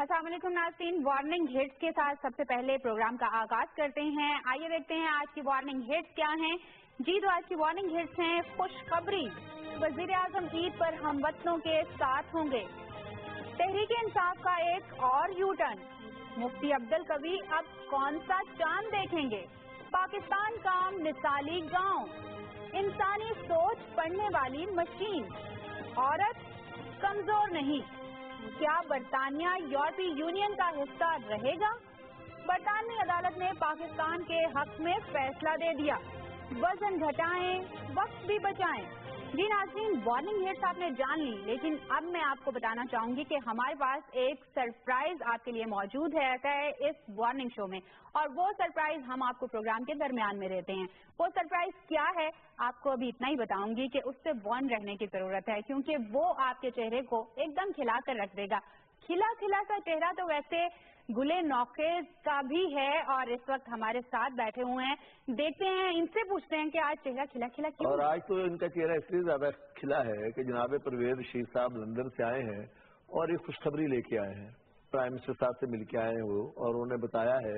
अस्सलाम वालेकुम नाज़रीन, वार्निंग हिट्स के साथ सबसे पहले प्रोग्राम का आगाज करते हैं। आइए देखते हैं आज की वार्निंग हिट्स क्या हैं। जी तो आज की वार्निंग हिट्स हैं खुशखबरी, वज़ीर आज़म ईद पर हमवतनों के साथ होंगे, तहरीक इंसाफ का एक और यू टर्न, मुफ्ती अब्दुल कवी अब कौन सा चांद देखेंगे, पाकिस्तान का मिसाली गांव, इंसानी सोच पढ़ने वाली मशीन, औरत कमजोर नहीं, क्या बरतानिया यूरोपीय यूनियन का हिस्सा रहेगा, बरतानवी अदालत ने पाकिस्तान के हक में फैसला दे दिया, वजन घटाएं वक्त भी बचाएं। जी नाज़रीन, वार्निंग हिट्स आपने जान ली, लेकिन अब मैं आपको बताना चाहूंगी कि हमारे पास एक सरप्राइज आपके लिए मौजूद है इस वार्निंग शो में, और वो सरप्राइज हम आपको प्रोग्राम के दरमियान में देते हैं। वो सरप्राइज क्या है आपको अभी इतना ही बताऊंगी कि उससे वार्न रहने की जरूरत है, क्योंकि वो आपके चेहरे को एकदम खिला कर रख देगा। खिला खिला सा चेहरा तो वैसे गुले नौखेज का भी है, और इस वक्त हमारे साथ बैठे हुए हैं। देखते हैं, इनसे पूछते हैं कि आज चेहरा खिला खिला क्यों। और आज तो इनका चेहरा इसलिए ज्यादा खिला है कि जनाब परवेज रशीद साहब लंदन से आए हैं और एक खुशखबरी लेके आए हैं। प्राइम मिनिस्टर साहब से मिलके आए हैं वो, और उन्होंने बताया है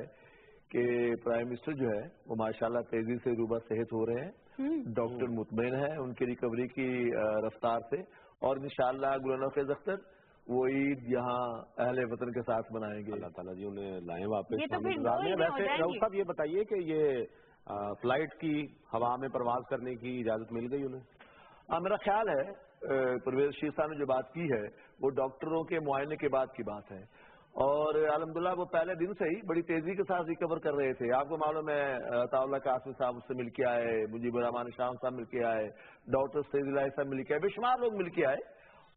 कि प्राइम मिनिस्टर जो है वो माशाल्लाह तेजी से रूबा सेहत हो रहे हैं, डॉक्टर मुतमईन है उनकी रिकवरी की रफ्तार से, और इंशाअल्लाह गुलाम नवाज अख्तर वो ईद यहाँ अहले वतन के साथ मनाएंगे। अल्लाह ताला जी उन्हें लाएं वापस। ये तो फिर वैसे राउत साहब ये बताइए कि ये फ्लाइट की हवा में प्रवास करने की इजाजत मिल गई उन्हें? मेरा ख्याल है परवेज रशीद साहब ने जो बात की है वो डॉक्टरों के मुआयने के बाद की बात है, और अल्हम्दुलिल्लाह वो पहले दिन से ही बड़ी तेजी के साथ रिकवर कर रहे थे। आपको मालूम है अताउल्लाह कासिम साहब उससे मिलके आए, मुजीबुर रहमान शाह साहब मिलके आए, डॉक्टर सईद साहब मिलके आए, बेशुमार लोग मिलके आए,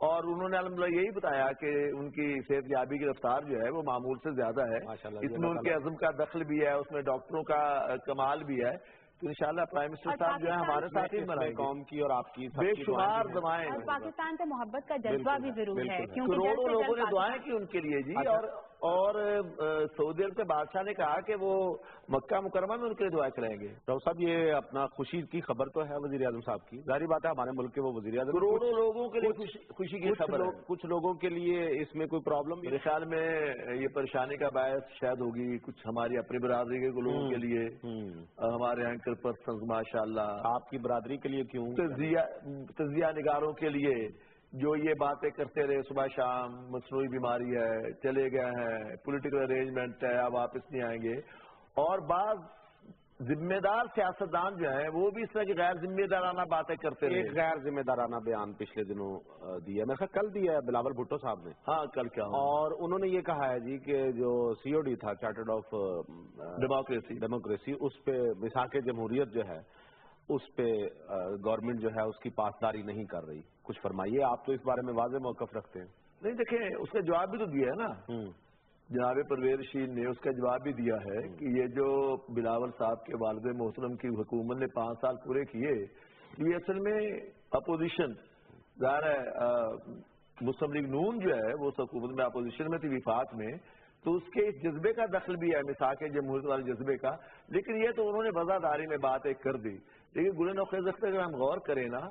और उन्होंने अल्हम्दुलिल्लाह यही बताया कि उनकी सेहतयाबी की रफ्तार जो है वो मामूल से ज्यादा है। इसमें उनके अज़्म का दख्ल भी है, उसमें डॉक्टरों का कमाल भी है। तो इंशाल्लाह प्राइम मिनिस्टर साहब जो है हमारे साथ ही मनाएंगे। कौम की और आपकी बेशुमार दुआएं, और पाकिस्तान से मोहब्बत का जज्बा भी जरूर है, क्योंकि करोड़ों लोगों ने दुआएं की उनके लिए जी। और सऊदी अरब के बादशाह ने कहा कि वो मक्का मुकरमा में उनके लिए दुआ कराएंगे। तो सब ये अपना खुशी की खबर तो है वजीर आजम साहब की, जाहिर बात है हमारे मुल्क के वो वजीर आजम, करोड़ों लोगों के लिए खुशी की खबर है। कुछ लोगों के लिए इसमें कोई प्रॉब्लम भी? मेरे ख्याल में ये परेशानी का बायस शायद होगी कुछ हमारी अपनी बरादरी के लोगों के लिए, हमारे एंकर पर्सन माशाल्लाह। आपकी बरादरी के लिए क्यों? तजिया निगारों के लिए जो ये बातें करते रहे सुबह शाम, मसनूई बीमारी है, चले गए हैं, पॉलिटिकल अरेंजमेंट है, अब वापस नहीं आएंगे, और बाद जिम्मेदार सियासतदान जो है वो भी इस तरह की गैर जिम्मेदाराना बातें करते रहे। एक गैर जिम्मेदाराना बयान पिछले दिनों दिया, मेरे ख्याल कल दिया है बिलावल भुट्टो साहब ने। हाँ कल क्या, और उन्होंने ये कहा है जी कि जो COD था, चार्टर्ड ऑफ डेमोक्रेसी, उस पे मिसाक जमहूरियत जो है उस पे गवर्नमेंट जो है उसकी पासदारी नहीं कर रही। कुछ फरमाइए, आप तो इस बारे में वाज़ेह मौक़िफ़ रखते हैं। नहीं देखें, उसका जवाब भी तो दिया है ना जनाब परवेज रशीद ने, उसका जवाब भी दिया है कि ये जो बिलावल साहब के वालिद मोहतरम की हुकूमत ने 5 साल पूरे किए, ये असल में अपोजिशन ज़ाहिर है मुस्लिम लीग नून जो है वो हुकूमत में अपोजिशन में थी विफाक में, तो उसके इस जज्बे का दखल भी है, मिसाक जमहूरियत वाले जज्बे का। लेकिन ये तो उन्होंने वज़ादारी में बात एक कर दी। लेकिन गुलाम नवाज अख्तर अगर हम गौर करें ना,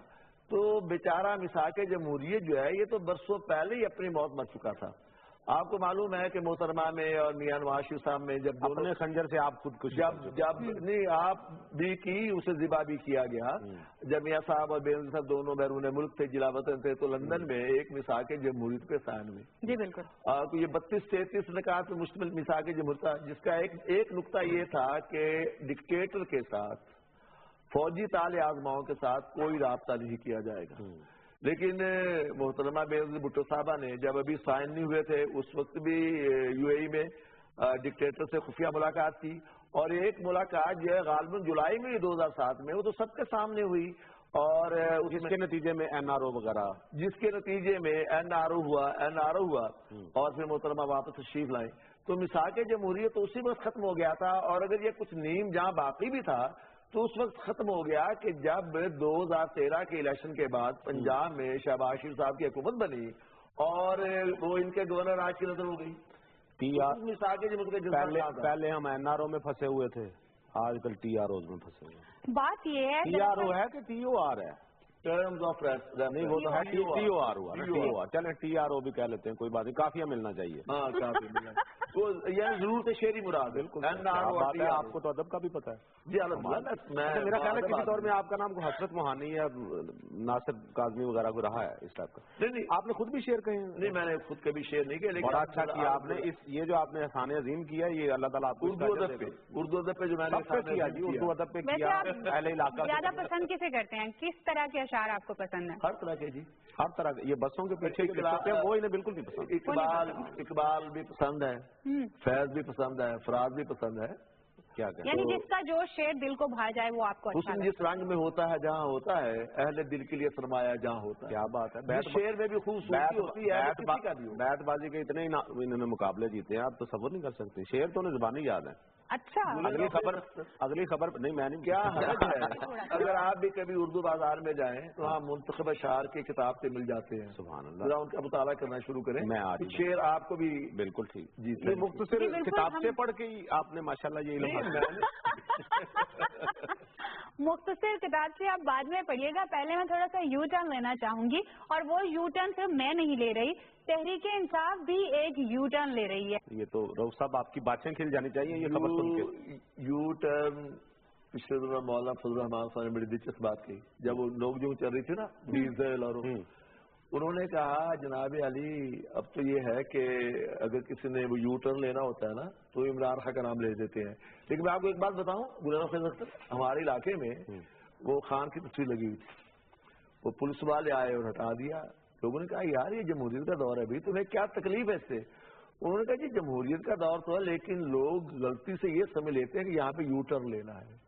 तो बेचारा मिसाक जमहूरियत जो है ये तो बरसों पहले ही अपनी मौत मर चुका था। आपको मालूम है कि मोहतरमा में और मियां नवाज शरीफ साहब में जब अपने खंजर से आप खुद कुछ जब नहीं आप भी की, उसे जिबा भी किया गया, जब मियां साहब और बेनज़ीर साहब दोनों बैरून मुल्क थे, जिला वतन थे, तो लंदन में एक मिसाक जमहूरियत पे साइन हुई। जी बिल्कुल। तो ये 32-33 नकात पे मुश्तमिल मिसाक जमहूरियत, जिसका एक नुक्ता ये था कि डिक्टेटर के साथ, फौजी ताले आजमाओं के साथ कोई राब्ता नहीं किया जाएगा। लेकिन मोहतरमा बेनज़ीर भुट्टो साहबा ने जब अभी साइन नहीं हुए थे उस वक्त भी UAE में डिक्टेटर से खुफिया मुलाकात की, और एक मुलाकात जो है गालिबन जुलाई में 2007 में, वो तो सबके सामने हुई, और उसके नतीजे में NRO वगैरह, जिसके नतीजे में NRO हुआ और फिर मोहतरमा वापस तशरीफ लाई। तो मिसाक जमहूरियत तो उसी वक्त खत्म हो गया था, और अगर ये कुछ नीम जहां बाकी भी था तो उस वक्त खत्म हो गया कि जब 2013 के इलेक्शन के बाद पंजाब में शहबाज शरीफ साहब की हुकूमत बनी और वो इनके गवर्नर आज की नजर हो गई। पहले हम NRO में फंसे हुए थे, आजकल TROs में फंसे हुए। बात ये है TRO है कि TOR है? टर्म्स ऑफ नहीं, वो तो है TOR हुआ ना, TOR, चलें TRO भी कह लेते हैं, कोई बात नहीं, काफिया मिलना चाहिए। हाँ, काफी मिलना। तो यह जरूर से शेरी मुराद, बिल्कुल बात है, आपको तो अदब का भी पता है जी। मैं मेरा ख्याल है किसी दौर में आपका नाम हसरत मोहानी या नासिर काजमी वगैरह को रहा है इस टाइप का। नहीं, आपने खुद भी शेयर कहे? नहीं, मैंने खुद कभी शेयर नहीं किया, लेकिन बड़ा अच्छा किया आपने। ये जो आपने एहसान अजीम किया, ये अल्लाह ताला आपको उर्दू अदब पे जो मैंने किया जी, उर्दू अदब पे किया, अहले इलाका। ज्यादा पसंद किसे करते हैं, किस तरह के अशार आपको पसंद है? हर तरह के जी, हर तरह के। ये बसों के पीछे वो इन्हें बिल्कुल नहीं पसंद। इकबाल भी पसंद है, फैज भी पसंद है, फराज भी पसंद है। क्या यानी जिसका जो शेर दिल को भा जाए वो आपको अच्छा हुस्न जिस रंग में होता है, जहाँ होता है, अहले दिल के लिए सरमाया जहाँ होता है। क्या बात है। शेर में भी खूबसूरती होती है। बैटबाजी के इतने इन्होंने मुकाबले जीते हैं, आप तो सब्र नहीं कर सकते। शेर तो उन्हें जुबानी याद है। अच्छा, अगली खबर नहीं, मैंने क्या हरज है। अगर आप भी कभी उर्दू बाजार में जाएं तो वहाँ मुंतखब अशार की किताब से मिल जाते हैं। सुभान अल्लाह, उनका मुताला करना शुरू करें। मैं आ रही हूं। शेर आपको भी बिल्कुल ठीक जी, मुख्तसर किताब से पढ़ के ही आपने माशाल्लाह ये इल्म मुख्तसर किताब से आप बाद में पढ़िएगा। पहले मैं थोड़ा सा यू टर्न लेना चाहूंगी, और वो यू टर्न सिर्फ मैं नहीं ले रही, तहरीक इंसाफ भी एक यू टर्न ले रही है। ये तो रऊफ साहब आपकी बातें खिल जानी चाहिए ये खबर सुन के। यू टर्न पिछले दिनों मौलाना फजल रहमान साहब ने बड़ी दिलचस्प बात की, जब वो लोग जो चल रही थी ना डीजल, और उन्होंने कहा जनाब अली अब तो ये है कि अगर किसी ने वो यू टर्न लेना होता है ना तो इमरान खान का नाम ले देते हैं। लेकिन मैं आपको एक बात बताऊं, गुलाम फैज अख्तर, हमारे इलाके में वो खान की तस्वीर लगी हुई थी, वो पुलिस वाले आए और हटा दिया। लोगों ने कहा यार ये जमहूरियत का दौर है, भाई तुम्हें क्या तकलीफ है इससे? उन्होंने कहा जी जमहूरियत का दौर तो है, लेकिन लोग गलती से ये समझ लेते हैं कि यहाँ पे यू टर्न लेना है,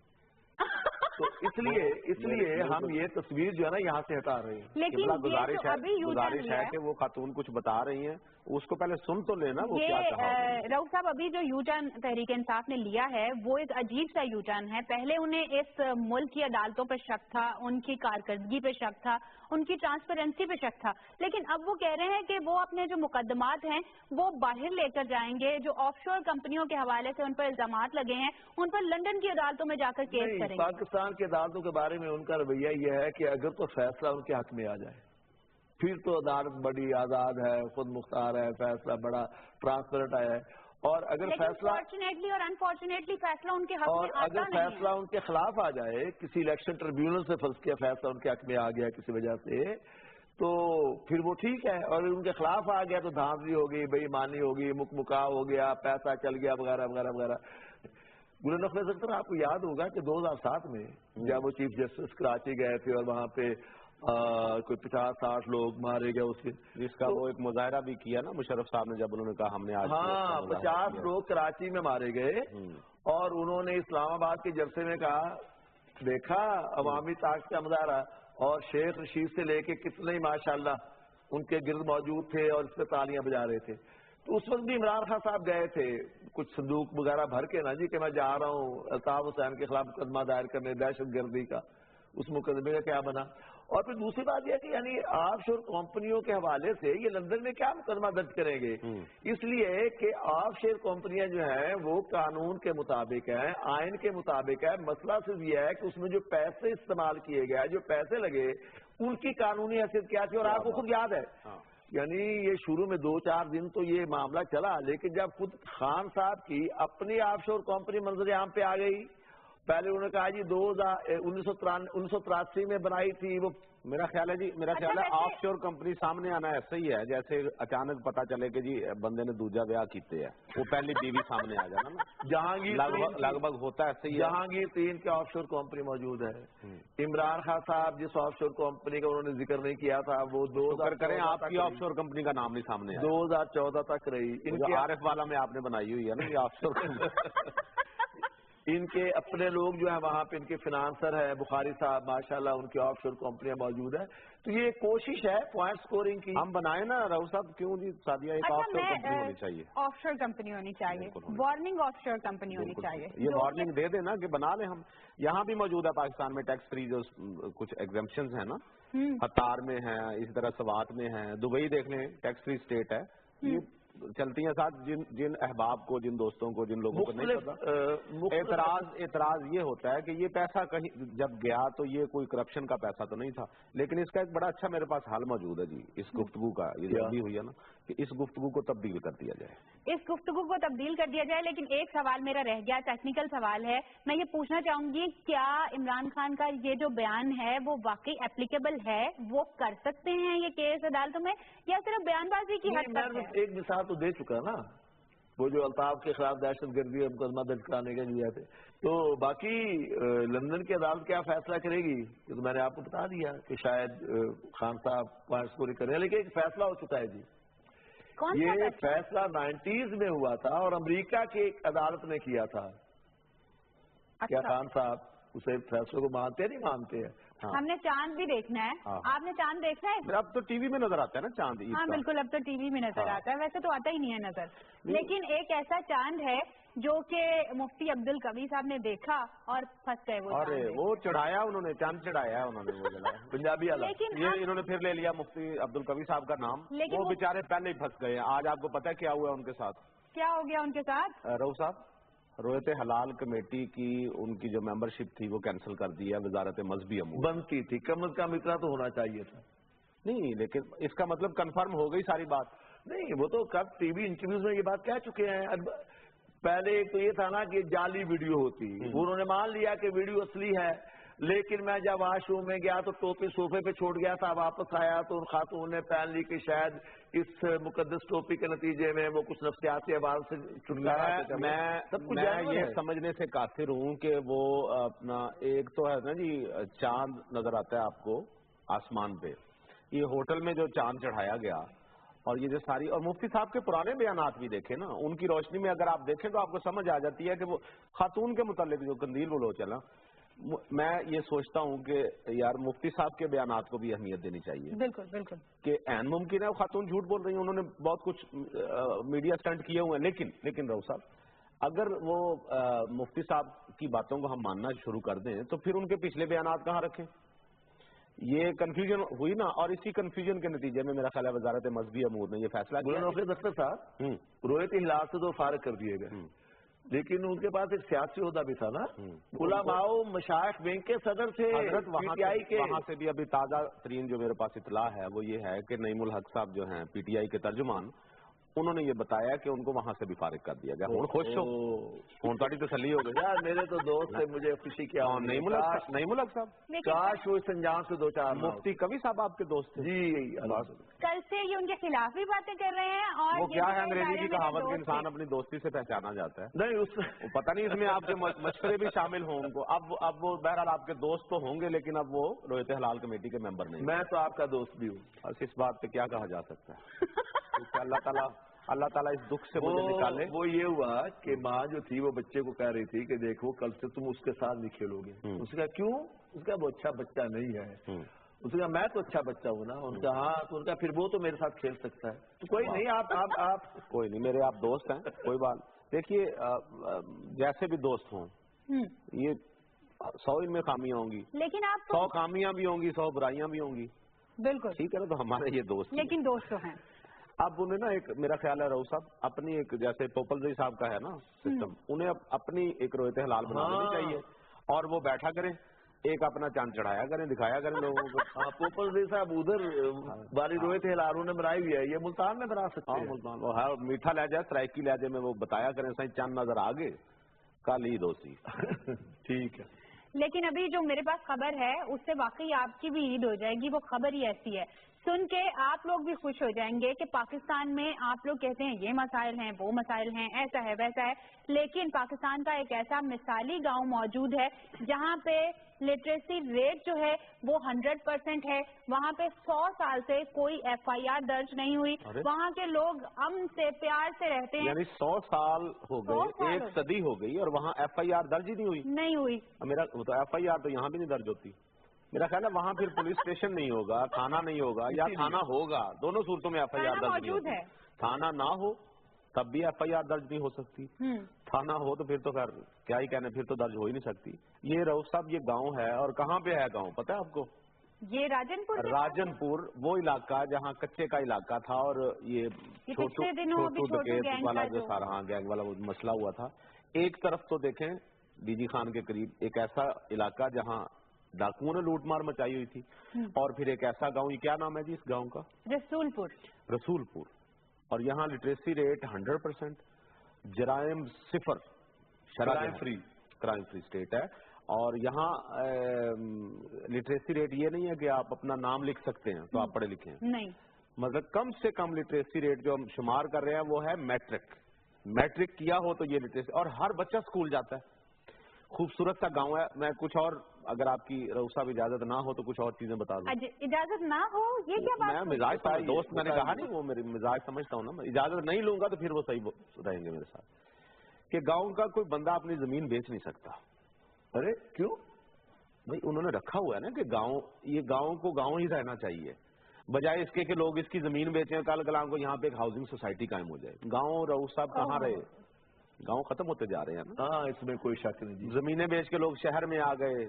तो इसलिए हम ये तस्वीर जो है ना यहाँ से हटा रहे हैं। लेकिन गुजारिश है कि वो खातून कुछ बता रही हैं, उसको पहले सुन तो लेना वो क्या कहा। रऊफ साहब, अभी जो यू टर्न तहरीक इंसाफ ने लिया है वो एक अजीब सा यू टर्न है। पहले उन्हें इस मुल्क की अदालतों पर शक था, उनकी कारकर्दगी पे शक था, उनकी ट्रांसपेरेंसी पे शक था, लेकिन अब वो कह रहे हैं कि वो अपने जो मुकदमात हैं वो बाहर लेकर जाएंगे। जो ऑफशोर कंपनियों के हवाले से उन पर इल्जामात लगे हैं, उन पर लंदन की अदालतों में जाकर केस करेंगे। पाकिस्तान की अदालतों के बारे में उनका रवैया यह है कि अगर तो फैसला उनके हक में आ जाए फिर तो अदालत बड़ी आजाद है, खुद मुख्तार है, फैसला बड़ा ट्रांसपेरेंट आया है। और अगर फैसला फॉर्चुनेटली और अनफॉर्चुनेटली फैसला उनके हक और में आता अगर फैसला उनके खिलाफ आ जाए, किसी इलेक्शन ट्रिब्यूनल से फंस किया फैसला उनके हक में आ गया किसी वजह से, तो फिर वो ठीक है। और उनके खिलाफ आ गया तो धांधली होगी, बेईमानी होगी, मुकमुकाव हो गया, पैसा चल गया वगैरह वगैरह वगैरह। गुलाम नबी सर, आपको याद होगा कि 2007 में जब वो चीफ जस्टिस कराची गए थे और वहाँ पे कोई 50-60 लोग मारे गए उसके, जिसका वो एक मुजाहरा भी किया ना मुशर्रफ साहब ने, जब उन्होंने कहा हमने आज 50 लोग कराची में मारे गए और उन्होंने इस्लामाबाद के जलसे में कहा देखा अवामी ताकत का मुजाहरा, और शेख रशीद से लेके कितने ही माशाल्लाह उनके गिर्द मौजूद थे और इस पर तालियां बजा रहे थे। तो उस वक्त भी इमरान खान साहब गए थे कुछ संदूक वगैरह भर के ना जी कि मैं जा रहा हूँ अल्ताफ हुसैन के खिलाफ मुकदमा दायर करने दहशत गर्दी का, उस मुकदमे का क्या बना। और फिर दूसरी बात यह कि यानी ऑफशोर कंपनियों के हवाले से ये लंदन में क्या मुकदमा दर्ज करेंगे, इसलिए कि ऑफशोर कंपनियां जो हैं वो कानून के मुताबिक है, आइन के मुताबिक है। मसला सिर्फ यह है कि उसमें जो पैसे इस्तेमाल किए गए, जो पैसे लगे, उनकी कानूनी हैसियत क्या थी। और आपको खुद याद है यानी ये शुरू में 2-4 दिन तो ये मामला चला, लेकिन जब खुद खान साहब की अपनी ऑफशोर कंपनी मंजर आम पे आ गई, पहले उन्होंने कहा जी 1983 में बनाई थी वो। मेरा ख्याल है जी, मेरा ख्याल है ऑफशोर कंपनी सामने आना ऐसा ही है जैसे अचानक पता चले कि जी बंदे ने दूजा ब्याह कीते है, वो पहली बीवी सामने आ जाना ना। जहांगीर लगभग होता है ऐसे ही। जहांगीर 3 के ऑफशोर कंपनी मौजूद है। इमरान खान साहब जिस ऑफशोर कंपनी का उन्होंने जिक्र नहीं किया था वो 2000 करें, आपकी ऑफशोर कंपनी का नाम नहीं सामने आया, 2014 तक रही। इनके आरएफ वाला में आपने बनाई हुई है ना ये ऑफशोर कंपनी। इनके अपने लोग जो है वहाँ पे इनके फिनांसर है बुखारी साहब, माशाल्लाह उनकी ऑफशोर कंपनियां मौजूद है। तो ये कोशिश है पॉइंट स्कोरिंग की। हम बनाए ना राहुल साहब, क्यों जी सादिया, एक ऑफशोर कंपनी होनी चाहिए, ऑफशोर कंपनी होनी चाहिए, वार्निंग ऑफशोर कंपनी होनी चाहिए। ये वार्निंग दे देना कि बना ले हम। यहाँ भी मौजूद है पाकिस्तान में टैक्स फ्री जो कुछ एग्जेम्पशंस है ना, कतार में है, इसी तरह सवात में है, दुबई देख लें टैक्स फ्री स्टेट है। ये چلتی ہیں ساتھ جن احباب کو، جن دوستوں کو، جن لوگوں کو نہیں پتا. اعتراض یہ ہوتا ہے کہ یہ پیسہ کہیں جب گیا تو یہ کوئی کرپشن کا پیسہ تو نہیں تھا، لیکن اس کا ایک بڑا اچھا میرے پاس حل موجود ہے جی اس گفتگو کا. یہ جو ابھی ہوئی ہے نا کہ اس گفتگو کو تبدیل کر دیا جائے. اس گفتگو کو تبدیل کر دیا جائے، لیکن ایک سوال میرا رہ گیا، ٹیکنیکل سوال ہے. میں یہ پوچھنا چاہوں گی کیا عمران خان کا یہ جو بیان ہے وہ واقعی اپلیکیبل ہے؟ وہ کر سکتے ہیں یہ کیس عدالتوں میں یا صرف بیان بازی کی حد تک ہے؟ ایک مثال تو دے چکا نا، وہ جو الطاف کے خلاف دہشت گردی مقدمہ درج کرانے کے لیے تھے. تو باقی لندن کی عدالت کیا فیصلہ کرے گی یہ تو میں نے آپ کو بتا دیا کہ شاید خان صاحب پوائنٹس پورے کریں، لیکن ایک فیصلہ ہو چکا ہے جی. یہ فیصلہ 90s میں ہوا تھا اور امریکہ کی ایک عدالت نے کیا تھا. کیا خان صاحب اسے فیصلے کو مانتے ہیں نہیں مانتے ہیں؟ ہم نے چاند بھی دیکھنا ہے. آپ نے چاند دیکھنا ہے؟ اب تو ٹی وی میں نظر آتا ہے نا چاند. ہاں بالکل، اب تو ٹی وی میں نظر آتا ہے، ویسے تو آتا ہی نہیں ہے نظر. لیکن ایک ایسا چاند ہے جو کہ مفتی عبدالقوی صاحب نے دیکھا اور پھنس گئے. وہ چڑھایا انہوں نے، چاند چڑھایا ہے انہوں نے پنجابی. لیکن یہ انہوں نے پھر لے لیا مفتی عبدالقوی صاحب کا نام. وہ بیچارے پہلے ہی پھنس گئے. آج آپ کو پتا ہے کیا ہوا ان کے ساتھ؟ کیا ہو گیا ان کے ساتھ؟ رؤف صاحب، رویت حلال کمیٹی کی ان کی جو ممبرشپ تھی وہ کینسل کر دی ہے. وزارت مذہبی امور بنتی تھی، کم از کم اتنا تو ہونا چاہیے تھا. نہیں، لیکن اس کا مطلب کنفرم ہو گئی ساری بات. نہیں، وہ تو کب ٹی وی انٹرویوز میں یہ بات کہہ چکے ہیں. پہلے تو یہ تھا نا کہ جعلی ویڈیو ہوتی، انہوں نے مان لیا کہ ویڈیو اصلی ہے. لیکن میں جب واش روم میں گیا تو ٹوپی صوفے پہ چھوڑ گیا تھا، واپس آیا تو ان خاتون نے پہن لی کہ شاید اس مقدس ٹوپی کے نتیجے میں وہ کچھ نفسیاتی عوارض سے چھٹکارا. میں یہ سمجھنے سے قاصر ہوں کہ وہ اپنا ایک تو ہے نا جی چاند نظر آتا ہے آپ کو آسمان پہ، یہ ہوٹل میں جو چاند چڑھایا گیا اور یہ جو ساری، اور مفتی صاحب کے پرانے بیانات بھی دیکھیں نا، ان کی روشنی میں اگر آپ دیکھیں تو آپ کو سمجھ آ جاتی ہے کہ وہ خاتون کے متعلق جو قندیل وہ لو چلا. میں یہ سوچتا ہوں کہ یار مفتی صاحب کے بیانات کو بھی اہمیت دینی چاہیے. بالکل بالکل. کہ عین ممکن ہے وہ خاتون جھوٹ بول رہی ہیں، انہوں نے بہت کچھ میڈیا اسٹنٹ کیے ہوئے ہیں، لیکن رؤف صاحب اگر وہ مفتی صاحب کی باتوں کو ہم ماننا شروع کر دیں تو پھر ان کے پچھلے بیانات کہاں رکھیں؟ یہ کنفیوژن ہوئی نا، اور اسی کنفیوژن کے نتیجے میں میرا خیال ہے وزارت مذہبی امور نے یہ فیصلہ کیا. غلام اختر صاحب رویت ہلال سے تو فارغ کر دیے گئے، لیکن ان کے پاس ایک سیاسی عہدہ بھی تھا نا. علماء مشائخ بینک کے صدر تھے پی ٹی آئی کے. وہاں سے بھی ابھی تازہ ترین جو میرے پاس اطلاع ہے وہ یہ ہے کہ نعیم الحق صاحب جو ہیں پی ٹی آئی کے ترجمان، انہوں نے یہ بتایا کہ ان کو وہاں سے بھی فارغ کر دیا گیا. ہوں خوش ہو، ہوں تھوڑی تسلی ہو گئی. یار میرے تو دوست سے مجھے خوشی کیا. نعیم الحق صاحب کاش وہ اس انجام سے دو چار. مفتی قوی صاحب آپ کے دوست جی. کل سے یہ ان کے خلاف بھی باتیں کر رہے ہیں. اور وہ کیا ہے انگریزی کی کہاوت کہ انسان اپنی دوستی سے پہچانا جاتا ہے. نہیں اس پتہ نہیں اس میں آپ کے مشورے بھی شامل ہوں ان کو. اب وہ بہرحال آپ کے دوست تو ہوں گے لیکن اب وہ رویت حلال کمیٹی کے ممبر نہیں. میں تو آپ کا دوست بھی ہوں. بس اس بات پہ کیا کہا جا سکتا ہے. اللہ تعالیٰ اس دکھ سے مجھے نکالے. وہ یہ ہوا کہ ماں جو تھی وہ بچے کو کہہ رہی تھی کہ دیکھو کل سے تم اس کے ساتھ نہیں کھیلو گے. اس کا کیوں؟ اس کا وہ اچھا بچہ نہیں ہے. اس کا میں تو اچھا بچہ ہوں نا. ان کا ہاں. تو ان کا پھر وہ تو میرے ساتھ کھیل سکتا ہے. تو کوئی نہیں، آپ کوئی نہیں، میرے آپ دوست ہیں، کوئی بات. دیکھیے جیسے بھی دوست ہوں یہ 100 ان میں خامیاں ہوں گی، لیکن آپ 100 خامیاں بھی ہوں گی، 100 برائیاں بھی ہوں گی. بالکل ٹھیک ہے نا. تو ہمارے یہ دوست لیکن دوست تو ہیں. اب انہیں نا ایک میرا خیال ہے رؤف صاحب اپنی ایک جیسے پوپل رضی صاحب کا ہے نا سسٹم، انہیں اپنی ایک رویت حلال بنا دینی چاہیے اور وہ بیٹھا کریں، ایک اپنا چاند چڑھایا کریں، دکھایا کریں لوگوں کو. پوپل رضی صاحب ادھر والی رویت حلال انہوں نے بنائی ہوئی ہے، یہ ملتان میں بنا سکتے ہیں. ملتان وہ ہے میٹھا لہجہ سرائکی لہجے میں وہ بتایا کریں سائیں چاند نظر آگے کل عید ہوسی. ٹھیک ہے. لیکن ابھی جو میرے پاس خبر ہے اس سے واقعی آپ کی بھی عید ہو جائے گی. وہ خبر ہی ایسی ہے، سن کے آپ لوگ بھی خوش ہو جائیں گے کہ پاکستان میں آپ لوگ کہتے ہیں یہ مسائل ہیں، وہ مسائل ہیں، ایسا ہے ویسا ہے، لیکن پاکستان کا ایک ایسا مثالی گاؤں موجود ہے جہاں پہ لٹریسی ریٹ جو ہے وہ 100% ہے. وہاں پہ 100 سال سے کوئی FIR درج نہیں ہوئی. وہاں کے لوگ امن سے پیار سے رہتے ہیں. یعنی 100 سال ہو گئے، ایک صدی ہو گئی اور وہاں FIR درج ہی نہیں ہوئی. میرا FIR تو یہاں بھی نہیں درج ہوتی. میرا خیال ہے وہاں پھر پولیس اسٹیشن نہیں ہوگا، تھانہ نہیں ہوگا، یا تھانہ ہوگا، دونوں صورتوں میں FIR درج موجود ہے. تھانہ نہ ہو تب بھی FIR درج نہیں ہو سکتی، تھانہ ہو تو پھر تو خیر کیا ہی کہنے، پھر تو درج ہو ہی نہیں سکتی. یہ رؤف صاحب یہ گاؤں ہے، اور کہاں پہ ہے گاؤں پتہ ہے آپ کو؟ یہ راجنپور وہ علاقہ جہاں کچے کا علاقہ تھا اور یہ چھوٹو ڈکیت والا جو سارا گینگ والا مسئلہ ہوا تھا. ایک طرف تو دیکھیں ڈی جی خان کے قریب ایک ایسا علاقہ جہاں ڈاکوؤں نے لوٹ مار مچائی ہوئی تھی, اور پھر ایک ایسا گاؤں, یہ کیا نام ہے جی اس گاؤں کا؟ رسول پور. اور یہاں لٹریسی ریٹ 100%, جرائم صفر, کرائم فری اسٹیٹ ہے. اور یہاں لٹریسی ریٹ یہ نہیں ہے کہ آپ اپنا نام لکھ سکتے ہیں تو آپ پڑھے لکھے ہیں, نہیں, مطلب کم سے کم لٹریسی ریٹ جو ہم شمار کر رہے ہیں وہ ہے میٹرک کیا ہو تو یہ لٹریسی, اور ہر بچہ اسکول جاتا ہے. خوبصورت سا گاؤں ہے. میں کچھ اور, اگر آپ کی رؤوف صاحب اجازت نہ ہو تو کچھ اور چیزیں بتا دوں. اجازت نہ ہو یہ کیا بات؟ میں مزاج دوست, میں نے کہا نہیں, وہ میری مزاج سمجھتا ہوں نا. میں اجازت نہیں لوں گا تو پھر وہ صحیح رہیں گے میرے ساتھ, کہ گاؤں کا کوئی بندہ اپنی زمین بیچ نہیں سکتا. ارے کیوں بھائی؟ انہوں نے رکھا ہوا ہے نا کہ گاؤں, یہ گاؤں کو گاؤں ہی رہنا چاہیے, بجائے اس کے کہ لوگ اس کی زمین بیچیں, کل کلام کو یہاں پہ ایک ہاؤسنگ سوسائٹی قائم ہو جائے. گاؤں رؤوف صاحب کہاں رہے؟ گاؤں ختم ہوتے جا رہے ہیں نا. ہاں, اس میں کوئی شک نہیں. زمینیں بیچ کے لوگ شہر میں آ گئے.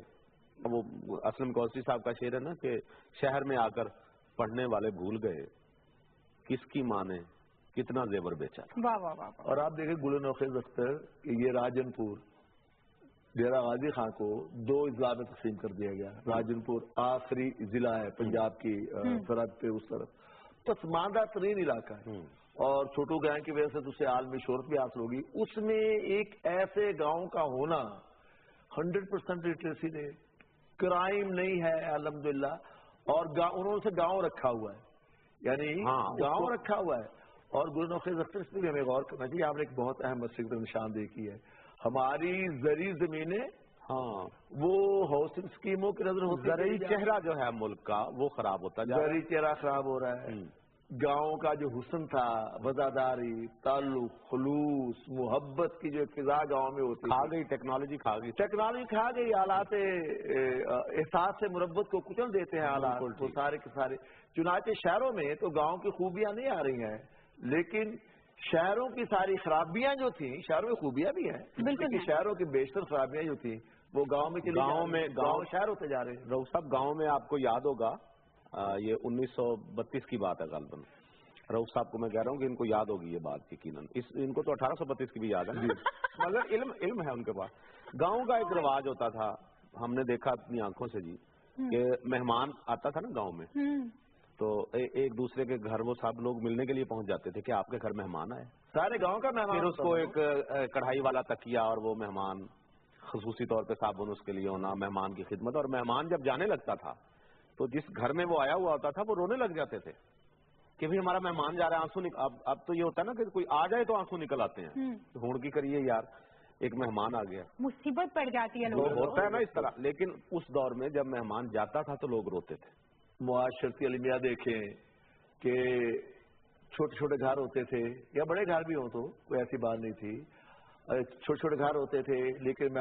وہ اسلم کوثری صاحب کا شعر ہے نا کہ شہر میں آ کر پڑھنے والے بھول گئے کس کی ماں نے کتنا زیور بیچا. اور آپ دیکھیں گل نوخیز اختر, یہ راجنپور ڈیرہ غازی خان کو 2 اضلاع میں تقسیم کر دیا گیا. راجنپور آخری ضلع ہے پنجاب کی سرحد پہ اس طرف, پسماندہ ترین علاقہ ہے, اور چھوٹو گائن کی وجہ سے تو اسے عالمی شہرت بھی حاصل ہوگی. اس میں ایک ایسے گاؤں کا ہونا 100% لٹریسی ریٹ, کرائم نہیں ہے الحمدللہ, اور انہوں سے گاؤں رکھا ہوا ہے, یعنی گاؤں رکھا ہوا ہے. اور گل نوخیز اختر اس میں ہمیں غور کرنا چاہیے. آپ نے ایک بہت اہم مسئلے پر نشاندہی کی ہے. ہماری زرعی زمینیں وہ ہاؤسنگ اسکیموں کی نظر ہوتی ہے. زرعی چہرہ جو ہے ملک کا وہ خراب ہوتا جا رہا ہے. زرعی چہرہ خراب ہو رہا ہے. گاؤں کا جو حسن تھا, وفاداری, تعلق, خلوص, محبت کی جو فضا گاؤں میں ہوتی کھا گئی, ٹیکنالوجی کھا گئی. حالات احساس سے مربت کو کچل دیتے ہیں حالات, وہ سارے کے سارے. چنانچہ شہروں میں تو گاؤں کی خوبیاں نہیں آ رہی ہیں, لیکن شہروں کی ساری خرابیاں جو تھیں, شہروں میں خوبیاں بھی ہیں, لیکن شہروں کی بیشتر خرابیاں جو تھیں وہ گاؤں میں گاؤں شہر ہوتے جا رہے ہیں. رؤوف صاحب گاؤں میں آپ کو یاد ہوگا, یہ 1932 کی بات ہے غالباً. رؤوف صاحب کو میں کہہ رہا ہوں کہ ان کو یاد ہوگی یہ بات یقیناً. ان کو تو 1832 کی بھی یاد ہے, مگر علم ہے ان کے پاس. گاؤں کا ایک رواج ہوتا تھا, ہم نے دیکھا اپنی آنکھوں سے جی, کہ مہمان آتا تھا نا گاؤں میں, تو ایک دوسرے کے گھر وہ سب لوگ ملنے کے لیے پہنچ جاتے تھے کہ آپ کے گھر مہمان آئے, سارے گاؤں کا مہمان. پھر اس کو ایک کڑھائی والا تکیا اور وہ مہمان, خصوصی طور پہ صابن اس کے لیے ہونا, مہمان کی خدمت. اور مہمان جب جانے لگتا تھا تو جس گھر میں وہ آیا ہوا ہوتا تھا وہ رونے لگ جاتے تھے کہ بھئی ہمارا مہمان جا رہا ہے, آنسو اب تو یہ ہوتا ہے نا کہ کوئی آ جائے تو آنسو نکل آتے ہیں. ہون کی کریے یار, ایک مہمان آ گیا, مصیبت پڑ جاتی ہے, ہوتا ہے نا اس طرح. لیکن اس دور میں جب مہمان جاتا تھا تو لوگ روتے تھے. معاشرتی المیہ دیکھیں کہ چھوٹے چھوٹے گھر ہوتے تھے, یا بڑے گھر بھی ہوں تو کوئی ایسی بات نہیں تھی, چھوٹے چھوٹے گھر ہوتے تھے, لیکن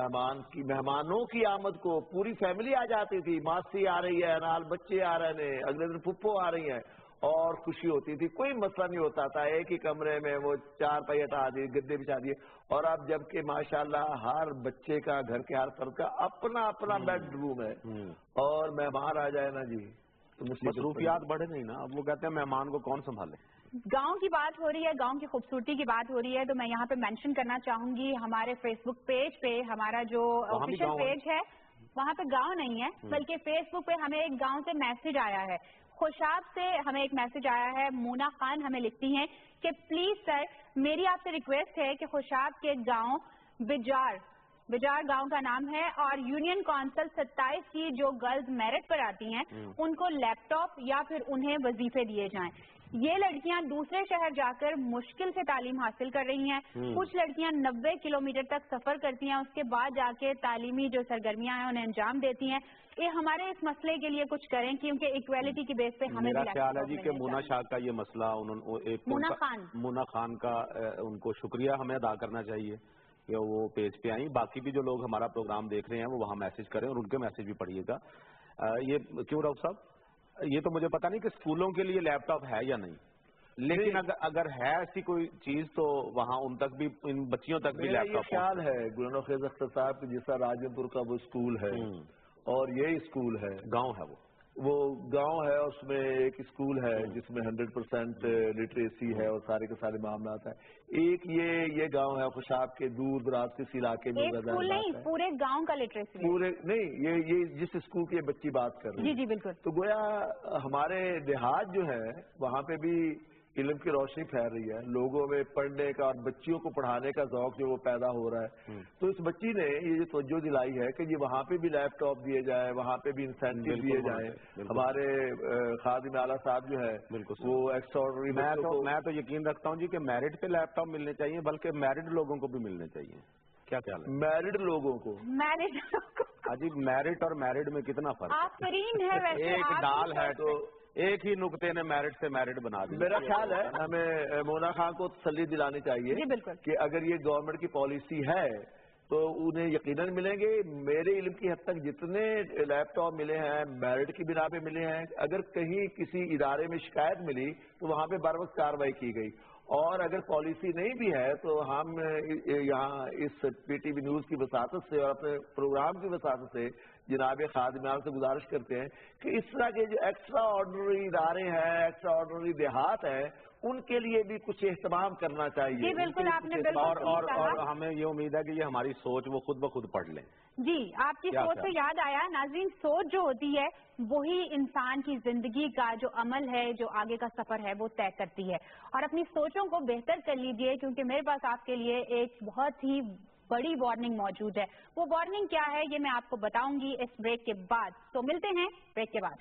مہمانوں کی آمد کو پوری فیملی آ جاتی تھی. ماسی آ رہی ہے, نال بچے آ رہے ہیں, اگلے دن پھپھو آ رہی ہیں, اور خوشی ہوتی تھی. کوئی مسئلہ نہیں ہوتا تھا. ایک ہی کمرے میں وہ 4 پہیے ہٹا دیے, گدے بچھا دیے. اور اب جبکہ ماشاءاللہ ہر بچے کا, گھر کے ہر فرد کا اپنا اپنا بیڈ روم ہے, اور مہمان آ جائے نا جی تو مصروفیات بڑھے نہیں نا. اب وہ کہتے ہیں مہمان کو کون سنبھالے. گاؤں کی بات ہو رہی ہے, گاؤں کی خوبصورتی کی بات ہو رہی ہے, تو میں یہاں پہ مینشن کرنا چاہوں گی ہمارے فیس بک پیج پہ, ہمارا جو آفیشیل پیج ہے وہاں پہ گاؤں نہیں ہے, بلکہ فیس بک پہ ہمیں ایک گاؤں سے میسج آیا ہے. خوشاب سے ہمیں ایک میسج آیا ہے. مونا خان ہمیں لکھتی ہیں کہ پلیز سر, میری آپ سے ریکویسٹ ہے کہ خوشاب کے گاؤں بجار گاؤں کا نام ہے, اور یونین کونسل 27 کی جو گرلز میرٹ پر آتی ہیں ان کو لیپ ٹاپ یا پھر انہیں وظیفے دیے جائیں. یہ لڑکیاں دوسرے شہر جا کر مشکل سے تعلیم حاصل کر رہی ہیں. کچھ لڑکیاں 90 کلومیٹر تک سفر کرتی ہیں, اس کے بعد جا کے تعلیمی جو سرگرمیاں ہیں انہیں انجام دیتی ہیں. یہ ہمارے اس مسئلے کے لیے کچھ کریں, کیونکہ ایکویلٹی کی بیس پہ ہمیں میرا خیال ہے جی کہ مونا شاہ کا یہ مسئلہ, مونا خان کا ان کو شکریہ ہمیں ادا کرنا چاہیے کہ وہ پیج پہ آئیں. باقی بھی جو لوگ ہمارا پروگرام دیکھ رہے ہیں وہ وہاں میسج کریں, اور ان کے میسج بھی پڑھیے گا. یہ کیوں رؤوف صاحب, یہ تو مجھے پتا نہیں کہ اسکولوں کے لیے لیپ ٹاپ ہے یا نہیں, لیکن اگر ہے ایسی کوئی چیز تو وہاں ان تک بھی, ان بچیوں تک بھی لیپ ٹاپ. خیال ہے گل نوخیز اختر صاحب جس طرح راجنپور کا وہ اسکول ہے اور یہ اسکول ہے, گاؤں ہے وہ, وہ گاؤں ہے، اس میں ایک اسکول ہے جس میں 100% لٹریسی ہے اور سارے کے سارے معاملات ہیں. ایک یہ گاؤں ہے خوشاب کے دور دراز کسی علاقے میں. اسکول نہیں، پورے گاؤں کا لٹریسی، پورے نہیں، یہ جس اسکول کی بچی بات کر رہی ہے. جی بالکل. تو گویا ہمارے دیہات جو ہے وہاں پہ بھی علم کی روشنی پھیل رہی ہے، لوگوں میں پڑھنے کا اور بچیوں کو پڑھانے کا ذوق جو وہ پیدا ہو رہا ہے. تو اس بچی نے یہ جو توجہ دلائی ہے کہ یہ وہاں پہ بھی لیپ ٹاپ دیے جائے، وہاں پہ بھی انسینٹیو دیے جائیں. ہمارے خادم اعلیٰ صاحب جو ہے وہ ایکسٹراڈنری. میں تو یقین رکھتا ہوں جی کہ میرڈ پہ لیپ ٹاپ ملنے چاہیے، بلکہ میرڈ لوگوں کو بھی ملنے چاہیے. کیا خیال ہے؟ میرڈ لوگوں کو جی میرٹ اور میرڈ میں کتنا فرق ہے؟ ایک ڈال ہے تو ایک ہی نقطے نے میرٹ سے میرٹ بنا دیا. میرا خیال ہے ہمیں مونا خان کو تسلی دلانی چاہیے کہ اگر یہ گورنمنٹ کی پالیسی ہے تو انہیں یقیناً ملیں گے. میرے علم کی حد تک جتنے لیپ ٹاپ ملے ہیں میرٹ کی بنا پہ ملے ہیں. اگر کہیں کسی ادارے میں شکایت ملی تو وہاں پہ بر وقت کارروائی کی گئی. اور اگر پالیسی نہیں بھی ہے تو ہم یہاں اس پی ٹی وی نیوز کی وساطت سے اور اپنے پروگرام کی وساطت سے جناب خادمان سے گزارش کرتے ہیں کہ اس طرح کے جو ایکسٹرا آرڈنری ادارے ہیں، ایکسٹرا آرڈنری دیہات ہیں، ان کے لیے بھی کچھ اہتمام کرنا چاہیے. جی بالکل، آپ نے اور ہمیں یہ امید ہے کہ یہ ہماری سوچ وہ خود بخود پڑھ لیں. جی آپ کی سوچ سے یاد آیا ناظرین، سوچ جو ہوتی ہے وہی انسان کی زندگی کا جو عمل ہے، جو آگے کا سفر ہے وہ طے کرتی ہے. اور اپنی سوچوں کو بہتر کر لیجئے، کیونکہ میرے پاس آپ کے لیے ایک بہت ہی بڑی وارننگ موجود ہے. وہ وارننگ کیا ہے یہ میں آپ کو بتاؤں گی اس بریک کے بعد. تو ملتے ہیں بریک کے بعد.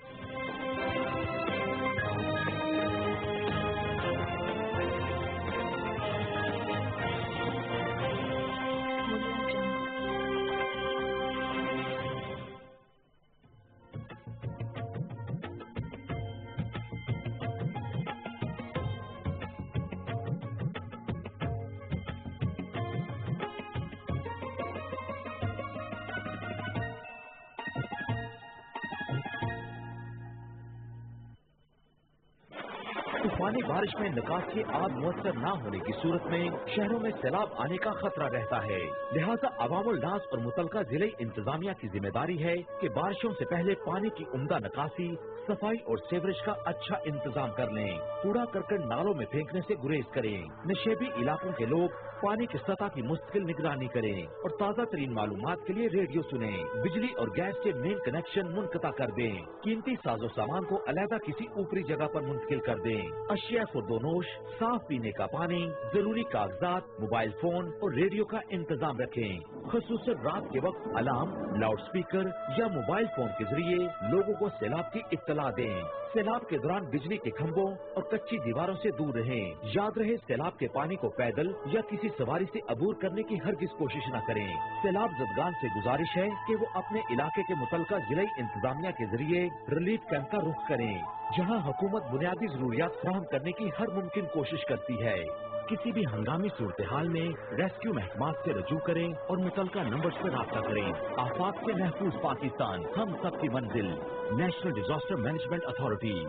طوفانی بارش میں نکاسی آب میسر نہ ہونے کی صورت میں شہروں میں سیلاب آنے کا خطرہ رہتا ہے. لہذا عوام الناس اور متعلقہ ضلعی انتظامیہ کی ذمہ داری ہے کہ بارشوں سے پہلے پانی کی عمدہ نکاسی، صفائی اور سیوریج کا اچھا انتظام کر لیں. کوڑا کرکٹ نالوں میں پھینکنے سے گریز کریں. نشیبی علاقوں کے لوگ پانی کی سطح کی مستقل نگرانی کریں اور تازہ ترین معلومات کے لیے ریڈیو سنیں. بجلی اور گیس کے مین کنیکشن منقطع کر دیں. قیمتی ساز و سامان کو علیحدہ کسی اوپری جگہ پر منتقل کر دیں. اشیاء خردونوش، صاف پینے کا پانی، ضروری کاغذات، موبائل فون اور ریڈیو کا انتظام رکھیں. خصوصاً رات کے وقت الارم، لاؤڈ سپیکر یا موبائل فون کے ذریعے لوگوں کو سیلاب کی اطلاع دیں. سیلاب کے دوران بجلی کے کھمبوں اور کچی دیواروں سے دور رہیں. یاد رہے سیلاب کے پانی کو پیدل یا کسی سواری سے عبور کرنے کی ہرگز کوشش نہ کریں. سیلاب زدگان سے گزارش ہے کہ وہ اپنے علاقے کے متعلقہ ضلعی انتظامیہ کے ذریعے ریلیف کیمپ کا رخ کریں، جہاں حکومت بنیادی ضروریات فراہم کرنے کی ہر ممکن کوشش کرتی ہے. کسی بھی ہنگامی صورتحال میں ریسکیو محکمات سے رجوع کریں اور متعلقہ نمبرز پر رابطہ کریں. آفات سے محفوظ پاکستان، ہم سب کی منزل. National disaster management authority.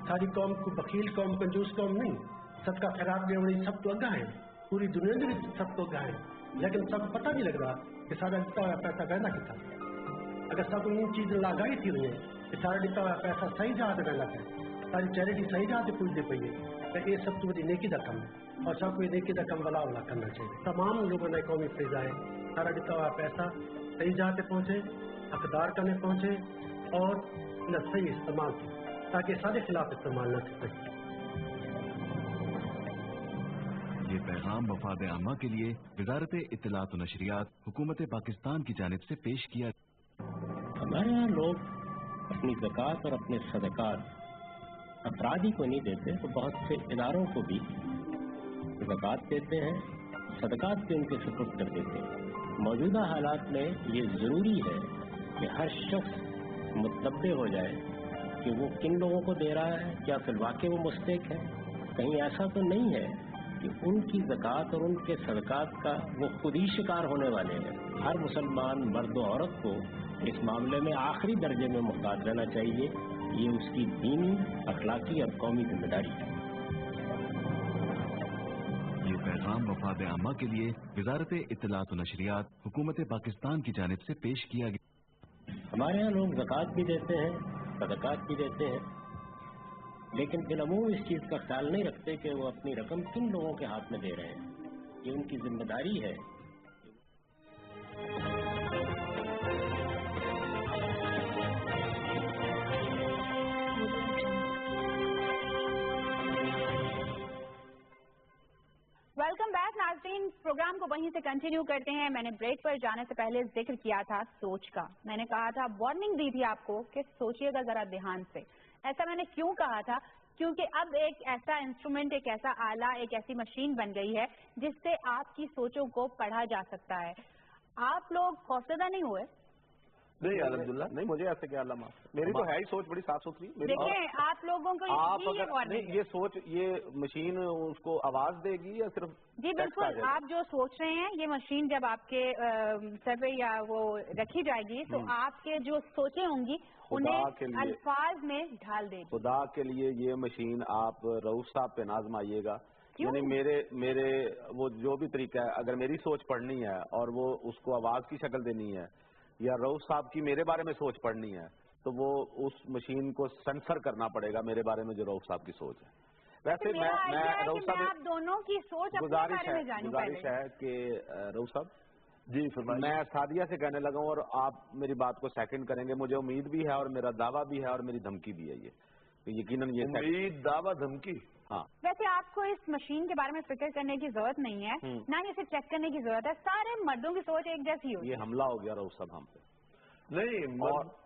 ساری قوم کو بخیل قوم، کنجوس قوم نہیں. صدقہ خیرات میں والی سب تو اگاں ہے، پوری دنیا میں بھی سب تو اگاں ہے، لیکن سب کو پتہ نہیں لگ رہا کہ سارا دتا ہوا پیسہ گہنا کتا. اگر سب کو ان چیزیں لاگائی تھی ہوئی ہیں کہ سارا دتا ہوا پیسہ صحیح جہاں سے گہنا ہے، ساری چیریٹی صحیح جہاں سے پوجنے پی ہے، تو یہ سب تو بڑی نیکی کا کم ہے اور سب کو یہ نیکی کا کم ولا ولا کرنا چاہیے. تمام لوگوں نے قومی فریضہ ہے سارا دتا ہوا پیسہ صحیح جہاں سے پہنچے، حقدار کرنے پہنچے اور انہیں صحیح استعمال کی تاکہ سارے خلاف استعمال نہ کر سکے. یہ پیغام مفاد عامہ کے لیے وزارت اطلاعات و نشریات حکومت پاکستان کی جانب سے پیش کیا. ہمارے یہاں لوگ اپنی زکوٰۃ اور اپنے صدقات افرادی کو نہیں دیتے تو بہت سے اداروں کو بھی زکوٰۃ دیتے ہیں، صدقات بھی ان کے سپرد کر دیتے ہیں. موجودہ حالات میں یہ ضروری ہے کہ ہر شخص متنبع ہو جائے کہ وہ کن لوگوں کو دے رہا ہے، کیا فی الواقع وہ مستحق ہے. کہیں ایسا تو نہیں ہے کہ ان کی زکوٰۃ اور ان کے صدقات کا وہ خود ہی شکار ہونے والے ہیں. ہر مسلمان مرد و عورت کو اس معاملے میں آخری درجے میں محتاط رہنا چاہیے. یہ اس کی دینی، اخلاقی اور قومی ذمہ داری ہے. یہ پیغام وفاد عامہ کے لیے وزارت اطلاعات و نشریات حکومت پاکستان کی جانب سے پیش کیا گیا. ہمارے ہاں لوگ زکوٰۃ بھی دیتے ہیں، صدقات بھی دیتے ہیں، لیکن بالعموم اس چیز کا خیال نہیں رکھتے کہ وہ اپنی رقم کن لوگوں کے ہاتھ میں دے رہے ہیں. یہ ان کی ذمہ داری ہے. ویلکم بیک ناظرین، پروگرام کو وہیں سے کنٹینیو کرتے ہیں. میں نے بریک پر جانے سے پہلے ذکر کیا تھا سوچ کا. میں نے کہا تھا، وارننگ دی تھی آپ کو کہ سوچئے گا ذرا دھیان سے. ایسا میں نے کیوں کہا تھا؟ کیونکہ اب ایک ایسا انسٹرومنٹ، ایک ایسا آلہ، ایک ایسی مشین بن گئی ہے جس سے آپ کی سوچوں کو پڑھا جا سکتا ہے. آپ لوگ خوفزدہ نہیں ہوئے؟ نہیں الحمدللہ نہیں، مجھے ایسے کیا علامہ، میری تو ہے ہی سوچ بڑی صاف ستھری. دیکھیں آپ لوگوں کو نہیں، یہ سوچ، یہ مشین اس کو آواز دے گی یا صرف؟ جی بالکل، آپ جو سوچ رہے ہیں یہ مشین جب آپ کے سر پہ یا وہ رکھی جائے گی تو آپ کے جو سوچیں ہوں گی انہیں الفاظ میں ڈھال دے گی. خدا کے لیے یہ مشین آپ رؤوف صاحب پہ نہ آزمائیے گا. یعنی میرے وہ جو بھی طریقہ ہے، اگر میری سوچ پڑھنی ہے اور وہ اس کو آواز کی شکل دینی ہے، یا رؤوف صاحب کی میرے بارے میں سوچ پڑھنی ہے، تو وہ اس مشین کو سینسر کرنا پڑے گا میرے بارے میں جو رؤوف صاحب کی سوچ ہے. ویسے میں رؤوف صاحب، آپ دونوں کی سوچ گزارش ہے کہ رؤوف صاحب جی فرمائیے. میں سعدیہ سے کہنے لگا ہوں اور آپ میری بات کو سیکنڈ کریں گے. مجھے امید بھی ہے اور میرا دعویٰ بھی ہے اور میری دھمکی بھی ہے. یہ یقیناً یہ امید، دعویٰ، دھمکی. ہاں، ویسے آپ کو اس مشین کے بارے میں فکر کرنے کی ضرورت نہیں ہے، نہ ہی اسے چیک کرنے کی ضرورت ہے. سارے مردوں کی سوچ ایک جیسی ہوتی ہے. یہ حملہ ہو گیا رؤوف صاحب ہم پہ. نہیں،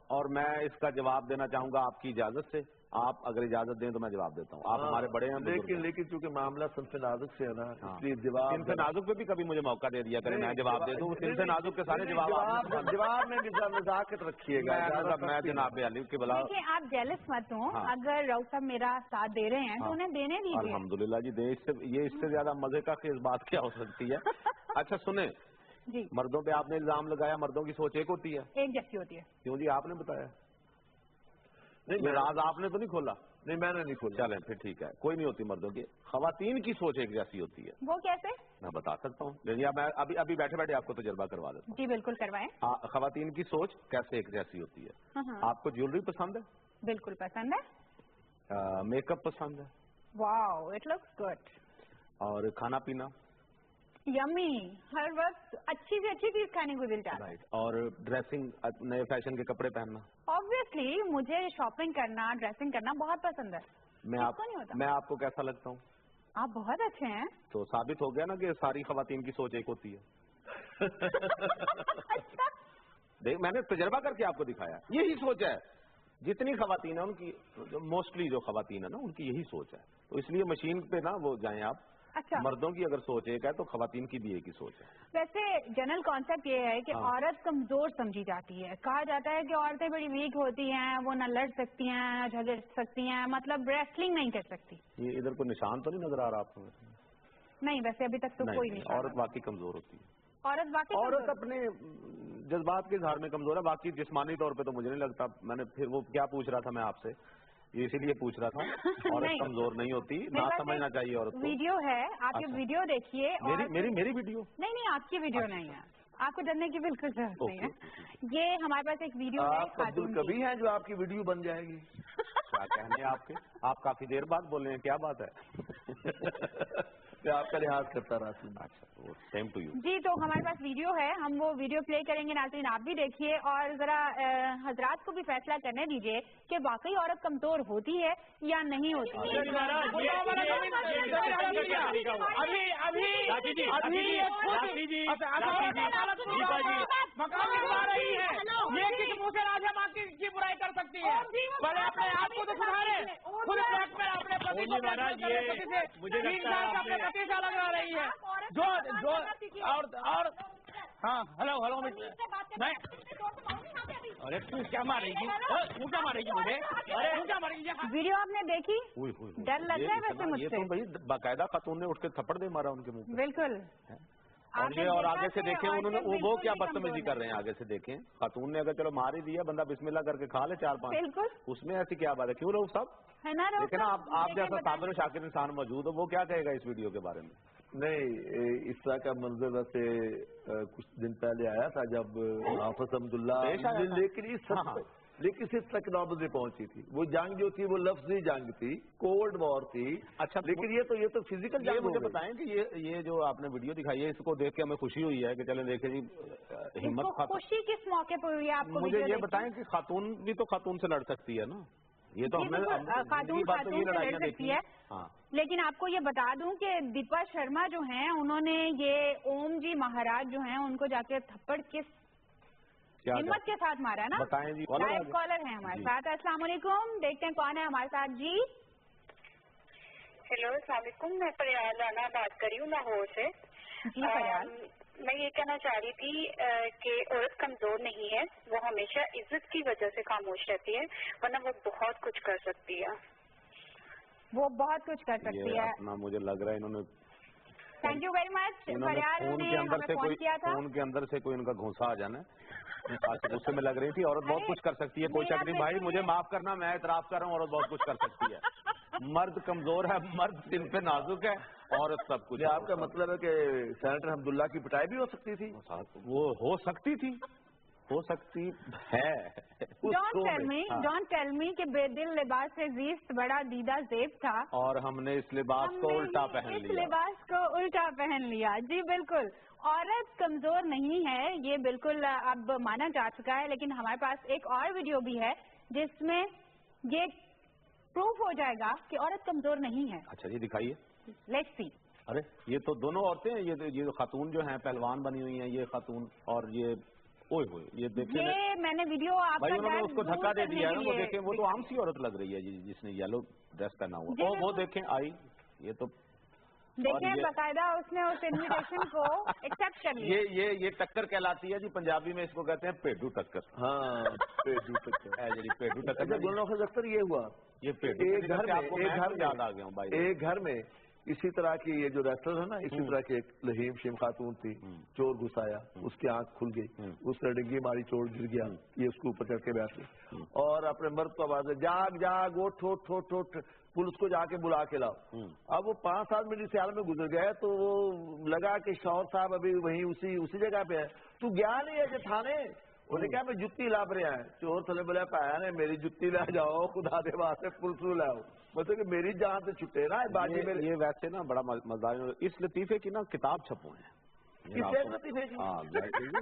اور میں اس کا جواب دینا چاہوں گا آپ کی اجازت سے. آپ اگر اجازت دیں تو میں جواب دیتا ہوں. آپ ہمارے بڑے ہیں. لیکن چونکہ معاملہ صنف نازک سے ہے نا، اس لیے جواب صنف نازک پہ بھی کبھی مجھے موقع دے دیا کریں میں جواب دے دوں. صنف نازک کے سارے جواب میں نزاکت رکھیے گا. میں جناب علی کے بلا. دیکھیں آپ جیلس مت ہوں. اگر رؤوف صاحب میرا ساتھ دے رہے ہیں تو انہیں دینے دیجیے. الحمدللہ جی دیں. اس سے زیادہ مزے کا خیز بات کیا ہو سکتی ہے. اچھا سنیں جی، مردوں پہ آپ نے الزام لگایا مردوں کی سوچ ایک ہوتی ہے. ایک جیسی ہوتی ہے. کیوں جی؟ آپ نے بتایا نہیں، راز آپ نے تو نہیں کھولا. نہیں، میں نے نہیں کھولا. چلیں پھر ٹھیک ہے، کوئی نہیں ہوتی مردوں کی. خواتین کی سوچ ایک جیسی ہوتی ہے. وہ کیسے؟ میں بتا سکتا ہوں. میں ابھی بیٹھے بیٹھے آپ کو تجربہ کروا دیتا ہوں. جی بالکل کروائیں. خواتین کی سوچ کیسے ایک جیسی ہوتی ہے. آپ کو جیولری پسند ہے؟ بالکل پسند ہے. میک اپ پسند ہے؟ واو، اٹ لکس گڈ. اور کھانا پینا؟ یمی. ہر وقت اچھی سے اچھی چیز کھانے کو دل چاہتا ہے. اور ڈریسنگ، نئے فیشن کے کپڑے پہننا؟ آبویسلی مجھے شاپنگ کرنا، ڈریسنگ کرنا بہت پسند ہے. میں آپ کو کیسا لگتا ہوں؟ آپ بہت اچھے ہیں. تو ثابت ہو گیا نا کہ ساری خواتین کی سوچ ایک ہوتی ہے. دیکھ، میں نے تجربہ کر کے آپ کو دکھایا. یہی سوچ ہے جتنی خواتین ہیں ان کی، موسٹلی جو خواتین ہیں نا ان کی یہی سوچ ہے. تو اس لیے مشین پہ نا وہ جائیں آپ. اچھا، مردوں کی اگر سوچ ایک ہے تو خواتین کی بھی ایک ہی سوچ ہے. ویسے جنرل کانسیپٹ یہ ہے کہ عورت کمزور سمجھی جاتی ہے. کہا جاتا ہے کہ عورتیں بڑی ویک ہوتی ہیں، وہ نہ لڑ سکتی ہیں نہ جھگڑ سکتی ہیں، مطلب ریسلنگ نہیں کر سکتی. یہ ادھر کوئی نشان تو نہیں نظر آ رہا آپ کو؟ نہیں، ویسے ابھی تک تو کوئی نہیں. عورت واقعی کمزور ہوتی ہے. عورت اپنے جذبات کے اظہار میں کمزور ہے. باقی جسمانی طور پہ تو مجھے نہیں لگتا. میں نے پھر وہ کیا پوچھ رہا تھا میں آپ سے، اسی لیے پوچھ رہا تھا. عورت کمزور نہیں ہوتی، نہ سمجھنا چاہیے عورت کو. ویڈیو ہے، آپ کی ویڈیو دیکھیے. میری ویڈیو؟ نہیں، آپ کی ویڈیو نہیں ہے. آپ کو ڈرنے کی بالکل ضرورت نہیں ہے. یہ ہمارے پاس ایک ویڈیو ہے. کبھی ہے جو آپ کی ویڈیو بن جائے گی. کیا کہنے آپ کے؟ آپ کافی دیر بعد بول رہے ہیں، کیا بات ہے؟ آپ کا لحاظ کرتا رہا. Same to you. جی، تو ہمارے پاس ویڈیو ہے، ہم وہ ویڈیو پلے کریں گے. ناظرین آپ بھی دیکھیے اور ذرا حضرات کو بھی فیصلہ کرنے دیجیے کہ واقعی عورت کمزور ہوتی ہے یا نہیں ہوتی. برائی کر سکتی ہے، پہلے اپنے آپ کو تو سدھارے. خود اپنے پتی کو مجھے لگا رہی ہے جو اور हाँ हेलो हेलो मैं अरे तू क्या मारेगी तू क्या मारेगी मुझे अरे तू क्या मारेगी वीडियो आपने देखी डर लग रहा है वैसे मुझे। ये तो भाई बाकायदा खातून ने उठ के थप्पड़ दे मारा उनके मुंह पे। बिल्कुल और आगे से देखें उन्होंने वो क्या बदतमीजी कर रहे हैं आगे से देखें। खातून ने अगर चलो मार ही दिया बंदा बिस्मिल्लाह करके खा ले 4-5 बिल्कुल उसमें ऐसी क्या बात है। क्यों रहो सब है ना लेकिन आप जैसा साबिर शाकिर इंसान मौजूद हो वो क्या कहेगा इस वीडियो के बारे में। नहीं इस तरह का मंजर वैसे कुछ दिन पहले आया था जब हाफिज अब्दुल्ला लेकिन सिर्फ तक नौबत में पहुंची थी। वो जंग जो थी वो लफ्जी जंग थी कोल्ड वॉर थी। अच्छा लेकिन ये तो फिजिकल जंग। मुझे बताएं कि ये जो आपने वीडियो दिखाई है इसको देख के हमें खुशी हुई है कि चले देखे जी हिम्मत। खुशी किस मौके पर हुई है आपको? मुझे ये बताएं कि खातून भी तो खातून से लड़ सकती है ना। ये तो हमने खातून से लड़ सकती है। हाँ। लेकिन आपको ये बता दूं कि दीपा शर्मा जो हैं उन्होंने ये ओम जी महाराज जो हैं उनको जाके थप्पड़ किस हिम्मत के साथ मारा है ना। बताएं जी। लाइव कॉलर है हमारे साथ। अस्सलाम वालेकुम, देखते हैं कौन है हमारे साथ। जी हेलो अस्सलाम वालेकुम, मैं फरियाल राना बात कर रही हूँ लाहौर से। जी फरियाल, मैं ये कहना चाह रही थी कि औरत कमजोर नहीं है, वो हमेशा इज्जत की वजह से खामोश रहती है वरना वो बहुत कुछ कर सकती है। वो बहुत कुछ कर सकती है अपना मुझे लग रहा है इन्होंने। Thank you very much. फरियाल ने हमें फोन किया था। फोन के अंदर से कोई इनका घुसा आ जाना गुस्से में लग रही थी। औरत बहुत कुछ कर सकती है, कोई शक नहीं भाई, मुझे माफ करना, मैं इतराफ कर रहा हूँ औरत बहुत कुछ कर सकती है। मर्द कमजोर है, मर्द दिल पे नाजुक है, औरत सब कुछ। आपका मतलब है कि सेनेटर हमदुल्ला की पिटाई भी हो सकती थी? वो हो सकती थी, हो सकती है। डोंट टेल मी कि बेदिल लिबास से जीस्त बड़ा दीदा जेब था और हमने इस लिबास को उल्टा पहन लिया। इस लिबास को उल्टा पहन लिया। जी बिल्कुल, औरत कमजोर नहीं है, ये बिल्कुल अब माना जा चुका है। लेकिन हमारे पास एक और वीडियो भी है जिसमें ये प्रूफ हो जाएगा कि औरत कमजोर नहीं है। अच्छा ये दिखाइए, लेट्स सी। अरे ये तो दोनों औरतें हैं, ये खातून जो हैं पहलवान बनी हुई हैं, ये खातून और ये ओए होए ये देखिए। ये मैंने वीडियो आपका भाई उन्होंने उसको धक्का दे दिया है ना। वो देखें, वो तो आम सी औरत लग रही है जिसने येलो ड्रेस पहना हुआ। वो देखें आई, ये तो देखें बकायदा उसने उस इन्विटेशन को एक्सेप्ट कर लिया। ये टक्कर कहलाती है जी, पंजाबी में इसको कहते हैं पेडू टक्कर। हाँ पेडू टक्कर पेडू टक्कर। गुलनौफर अख्तर ये हुआ ये पेडू। एक घर में याद आ गया हूँ भाई, एक घर में इसी तरह की ये जो रेस्लर है ना, इसी तरह की एक लहीम शिम खातून थी। चोर घुसाया, उसकी आंख खुल गई, उसने डिग्गी मारी, चोर गिर गया, ये उसके ऊपर चढ़ के बैठ गई और अपने मर्द को आवाज जाग जाग उठ उठ उठ उठ, पुलिस को जाके बुला के लाओ। अब वो 5-7 मिनट सियाल में गुजर गए तो वो लगा कि शौहर साहब अभी वहीं उसी जगह पे है। तू गया नहीं है थाने? उन्हें क्या मैं जुत्ती लाभ रहे हैं। चोर थले बोला पाया ने मेरी जुत्ती ला जाओ, खुदा दे वास्ते पुलिस लाओ, मतलब कि मेरी जान से छुट्टे ना बाजी मेरे। ये वैसे ना बड़ा मजा, इस लतीफे की ना किताब छपो है।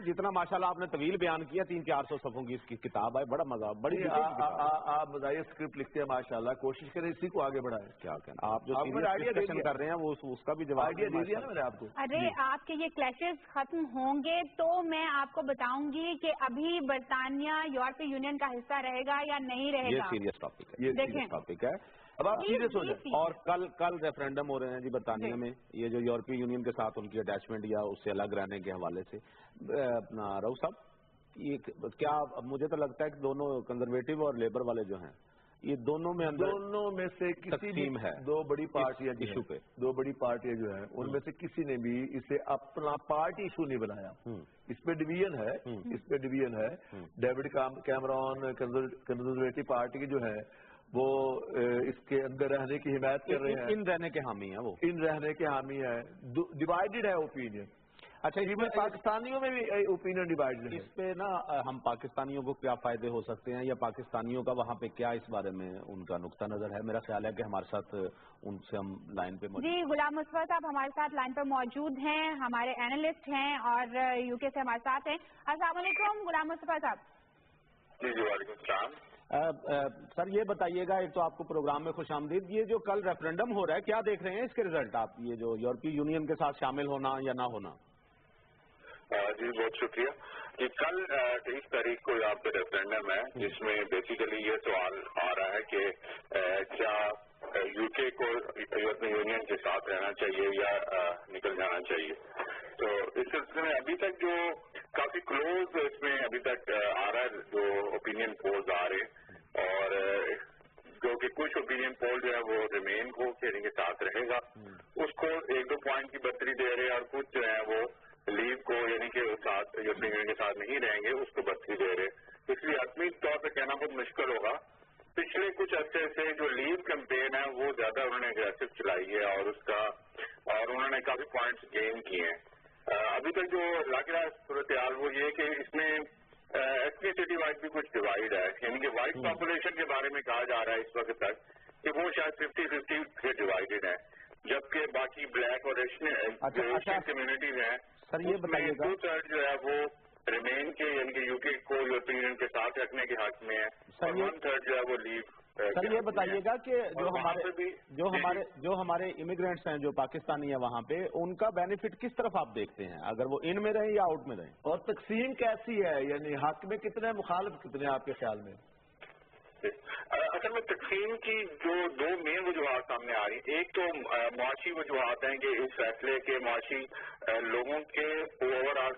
जितना माशाल्लाह आपने तवील बयान किया, 300-400 सफ़ों की इसकी किताब है, बड़ा मजा, बड़ी आप बताइए स्क्रिप्ट लिखते हैं माशाल्लाह, कोशिश करें इसी को आगे बढ़ाएं। क्या कहना, आप जो डिस्कशन कर रहे हैं वो उसका भी जवाब आइडिया दे दिया ना मैंने आपको। अरे आपके ये क्लैशेस खत्म होंगे तो मैं आपको बताऊंगी कि अभी बरतानिया यूरोपीय यूनियन का हिस्सा रहेगा या नहीं रहेगा। ये सीरियस टॉपिक है, ये सीरियस टॉपिक है। अब आप सीरियस हो जाए। और कल रेफरेंडम हो रहे हैं जी बरतानिया में, ये जो यूरोपीय यूनियन के साथ उनकी अटैचमेंट या उससे अलग रहने के हवाले से। अपना राउत साहब, ये क्या मुझे तो लगता है कि दोनों कंजर्वेटिव और लेबर वाले जो हैं, ये दोनों में से किसी भी है, दो बड़ी पार्टियां इशू पे, दो बड़ी पार्टियां जो है उनमें से किसी ने भी इसे अपना पार्टी इशू नहीं बनाया। इस पे डिवीजन है, डेविड कैमरॉन कंजर्वेटिव पार्टी की जो है वो इसके अंदर रहने की हिमायत कर रहे हैं। इन रहने के हामी है, वो इन रहने के हामी है। डिवाइडेड है ओपिनियन। अच्छा, इसमें पाकिस्तानियों में भी ओपिनियन डिवाइडेड है। इस पे ना हम पाकिस्तानियों को क्या फायदे हो सकते हैं या पाकिस्तानियों का वहाँ पे क्या इस बारे में उनका नुक्ता नजर है? मेरा ख्याल है कि हमारे साथ उनसे हम लाइन पे मौजूद। जी गुलाम मुस्तफा साहब हमारे साथ लाइन पर मौजूद हैं, हमारे एनालिस्ट हैं और यूके से हमारे साथ हैं। अस्सलाम वालेकुम गुलाम मुस्तफा साहब। जी वालेकुम सलाम। सर ये बताइएगा, एक तो आपको प्रोग्राम में खुशामदीद, ये जो कल रेफरेंडम हो रहा है क्या देख रहे हैं इसके रिजल्ट आप, ये जो यूरोपीय यूनियन के साथ शामिल होना या ना होना? जी बहुत शुक्रिया। कि कल 23 तारीख को यहाँ पे रेफरेंडम है जिसमें बेसिकली ये सवाल आ रहा है कि क्या यूके को यूरोपीय यूनियन के साथ रहना चाहिए या निकल जाना चाहिए। तो इस सिलसिले में अभी तक जो काफी क्लोज इसमें अभी तक आ रहा है जो ओपिनियन पोल्स आ रहे, और जो कि कुछ ओपिनियन पोल जो है वो रिमेन को यानी के साथ रहेगा, उसको 1-2 पॉइंट की बढ़ोतरी दे रहे हैं, और कुछ जो है वो लीव को यानी कि साथ यूरोपियन यूनियन के साथ नहीं रहेंगे उसको बढ़ोतरी दे रहे। इसलिए आत्मिक तौर पर कहना बहुत मुश्किल होगा। पिछले कुछ अर्से से जो लीव कैंपेन है वो ज्यादा उन्होंने एग्रेसिव चलाई है, और उन्होंने काफी पॉइंट्स गेन किए हैं। अभी तक जो लग रहा है सूरत हाल वो ये कि इसमें एथनिसिटी वाइज भी कुछ डिवाइड है, यानी कि वाइट पॉपुलेशन के बारे में कहा जा रहा है इस वक्त तक कि वो शायद 50-50 से डिवाइडेड है, जबकि बाकी ब्लैक और एशियन कम्युनिटीज हैं सर ये बताइएगा 2/3 जो है वो रिमेन के यानी कि यूके को यूरोपियन यूनियन के साथ रखने के हक में है, और 1/3 जो है वो लीव। सर ये बताइएगा कि जो हमारे इमिग्रेंट्स हैं जो पाकिस्तानी है वहाँ पे, उनका बेनिफिट किस तरफ आप देखते हैं, अगर वो इन में रहें या आउट में रहें, और तकसीम कैसी है, यानी हक में कितने मुखालिफ कितने आपके ख्याल में? असल में तकसीम की जो 2 मेन वजूहत सामने आ रही, एक तो मुआशी वजूहत हैं कि इस फैसले के मुआशी लोगों के ओवरऑल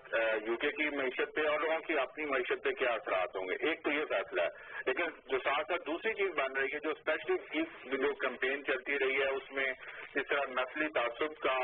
यूके की मैशत पे और लोगों की अपनी मैशत पे क्या असरात होंगे, एक तो ये फैसला है। लेकिन जो साथ साथ दूसरी चीज बन रही है, जो स्पेशली जो कैंपेन चलती रही है उसमें जिस तरह नस्ली तासुब का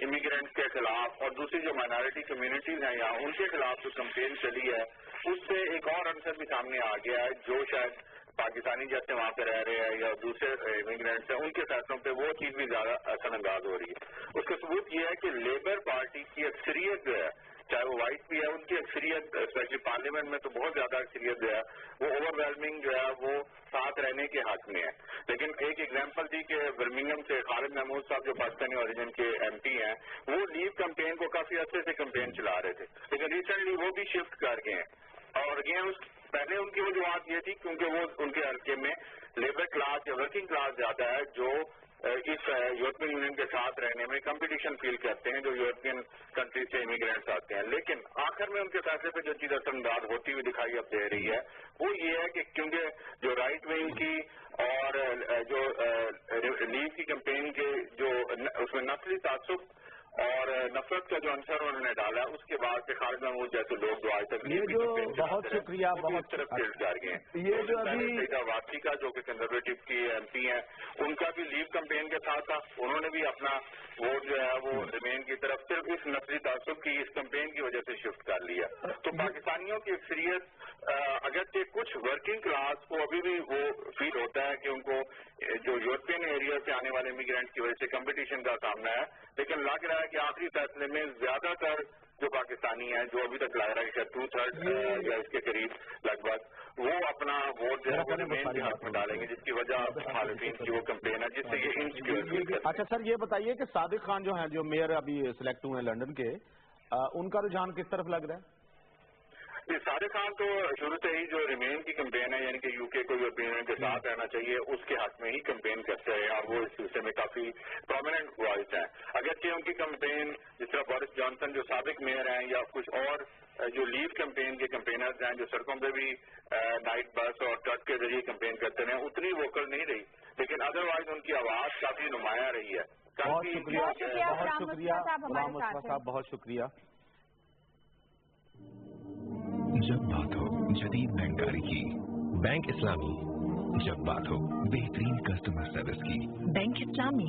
इमिग्रेंट्स के खिलाफ और दूसरी जो माइनॉरिटी कम्युनिटीज हैं यहाँ उनके खिलाफ जो कैंपेन चली है, उससे एक और अंसर भी सामने आ गया है जो शायद पाकिस्तानी जैसे वहाँ पे रह रहे हैं या दूसरे इमिग्रेंट्स हैं उनके फैसलों पे वो चीज भी ज्यादा असरअंदाज हो रही है। उसका सबूत ये है कि लेबर पार्टी की अक्सरियत जो है, चाहे वो वाइट भी है, उनकी अक्सरियत स्पेशली पार्लियामेंट में तो बहुत ज्यादा अक्सरियत जो है वो ओवरवेलमिंग जो है वो साथ रहने के हक में है। लेकिन एक एग्जाम्पल थी कि बर्मिंघम से खालिद महमूद साहब जो पाकिस्तानी ओरिजिन के MP हैं, वो लीव कैंपेन को काफी अच्छे से कैंपेन चला रहे थे, लेकिन रिसेंटली वो भी शिफ्ट कर गए हैं। और अगेन पहले उनकी वजूहत ये थी क्योंकि वो उनके हल्के में लेबर क्लास या वर्किंग क्लास ज्यादा है जो इस यूरोपियन यूनियन के साथ रहने में कंपटीशन फील करते हैं जो यूरोपियन कंट्रीज से इमिग्रेंट्स आते हैं। लेकिन आखिर में उनके फैसले पे जो चीज असरअंदाज होती हुई दिखाई अब दे रही है वो ये है कि क्योंकि जो राइट विंग की और जो लीव की कैंपेन के जो उसमें नस्ली तासुब और नफरत का जो अंसर उन्होंने डाला उसके बाद से खालिद महमूद जैसे लोग जो आज तक ये जो बहुत शुक्रिया बहुत तरफ टिल्ट कर गए हैं। ये जो अभी वापसी का जो कि कंजर्वेटिव की MP हैं उनका भी लीव कैंपेन के साथ था, उन्होंने भी अपना वोट जो है वो रिमेन की तरफ सिर्फ इस नस्ली तासुब की इस कैंपेन की वजह से शिफ्ट कर लिया। तो पाकिस्तानियों की अक्सरियत अगरचे कुछ वर्किंग क्लास को अभी भी वो फील होता है कि उनको जो यूरोपियन एरिया से आने वाले इमिग्रेंट्स की वजह से कंपटीशन का सामना है, लेकिन लग रहा है कि आखिरी फैसले में ज्यादातर जो पाकिस्तानी हैं जो अभी तक लग रहा है कि 2/3 या इसके करीब लगभग वो अपना वोट जो है रिमेन के हाथ में डालेंगे, जिसकी वजह मुखालिफिन की वो कैंपेन है जिससे ये इनसिक्योर। अच्छा सर ये बताइए कि सादिक खान जो हैं जो मेयर अभी सिलेक्ट हुए हैं लंदन के, उनका रुझान किस तरफ लग रहा है? सादिक खान तो शुरू से ही जो रिमेन की कैंपेन है यानी कि यूके को यूरोपियन यूनियन के साथ रहना चाहिए उसके हक में ही कैंपेन करते हैं और वो इस सिलसिले में काफी प्रोमिनेंट वॉइस हैं। अगरचे उनकी कैंपेन जिस तरह बोरिस जॉनसन जो साबिक मेयर हैं या कुछ और जो लीव कैंपेन के कैंपेनर्स हैं जो सड़कों पे भी नाइट बस और ट्रक के जरिए कैंपेन करते रहे उतनी वोकल नहीं रही, लेकिन अदरवाइज उनकी आवाज काफी नुमाया रही है। बहुत शुक्रिया गुलाम मुस्तफा साहब, बहुत शुक्रिया। जब बात हो जदीद बैंककारी की, बैंक इस्लामी। जब बात हो बेहतरीन कस्टमर सर्विस की, बैंक इस्लामी।